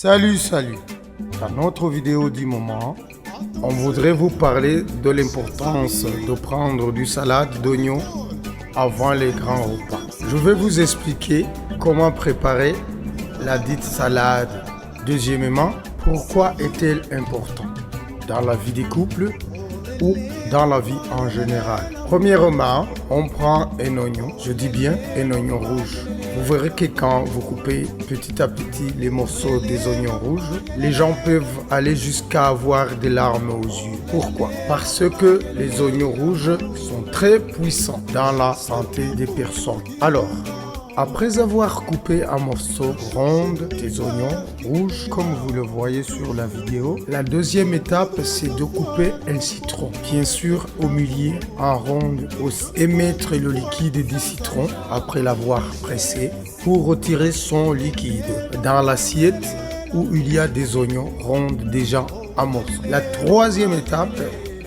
Salut. Dans notre vidéo du moment, on voudrait vous parler de l'importance de prendre du salade d'oignons avant les grands repas. Je vais vous expliquer comment préparer la dite salade. Deuxièmement, pourquoi est-elle importante dans la vie des couples ou dans la vie en général. Premièrement, on prend un oignon, je dis bien un oignon rouge. Vous verrez que quand vous coupez petit à petit les morceaux des oignons rouges, les gens peuvent aller jusqu'à avoir des larmes aux yeux. Pourquoi? Parce que les oignons rouges sont très puissants dans la santé des personnes. Alors, après avoir coupé un morceau rond des oignons rouges, comme vous le voyez sur la vidéo, la deuxième étape, c'est de couper un citron. Bien sûr, au milieu, en rond aussi. Et mettre le liquide du citron, après l'avoir pressé, pour retirer son liquide dans l'assiette où il y a des oignons ronds déjà en morceaux. La troisième étape,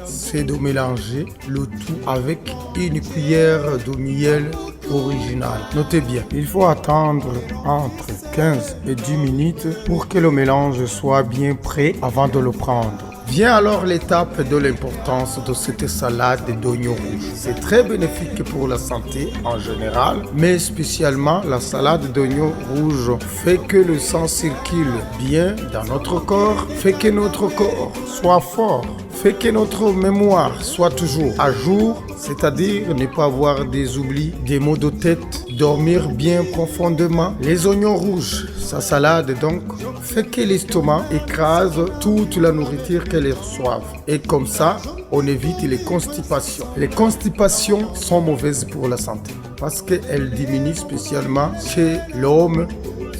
c'est de mélanger le tout avec une cuillère de miel original. Notez bien, il faut attendre entre 15 et 10 minutes pour que le mélange soit bien prêt avant de le prendre. Vient alors l'étape de l'importance de cette salade d'oignons rouges. C'est très bénéfique pour la santé en général, mais spécialement la salade d'oignons rouges fait que le sang circule bien dans notre corps, fait que notre corps soit fort, fait que notre mémoire soit toujours à jour, c'est-à-dire ne pas avoir des oublis, des maux de tête, dormir bien profondément. Les oignons rouges, sa salade donc, fait que l'estomac écrase toute la nourriture qu'elle reçoive. Et comme ça, on évite les constipations. Les constipations sont mauvaises pour la santé parce qu'elles diminuent spécialement chez l'homme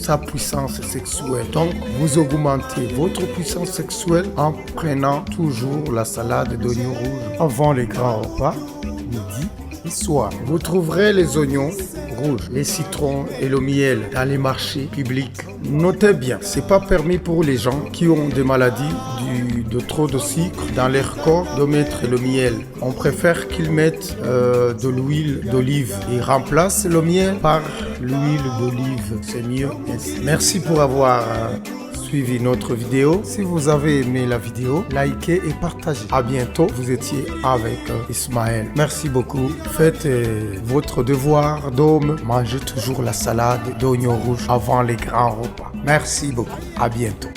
sa puissance sexuelle. Donc, vous augmentez votre puissance sexuelle en prenant toujours la salade d'oignons rouges avant les grands repas, midi et soir. Vous trouverez les oignons rouges, les citrons et le miel dans les marchés publics. Notez bien, c'est pas permis pour les gens qui ont des maladies de trop de sucre dans leur corps de mettre le miel. On préfère qu'ils mettent de l'huile d'olive et remplacent le miel par l'huile d'olive. C'est mieux ainsi. Merci pour avoir suivi notre vidéo. Si vous avez aimé la vidéo, likez et partagez. À bientôt. Vous étiez avec Ismaël. Merci beaucoup. Faites votre devoir d'homme. Mangez toujours la salade d'oignons rouges avant les grands repas. Merci beaucoup. À bientôt.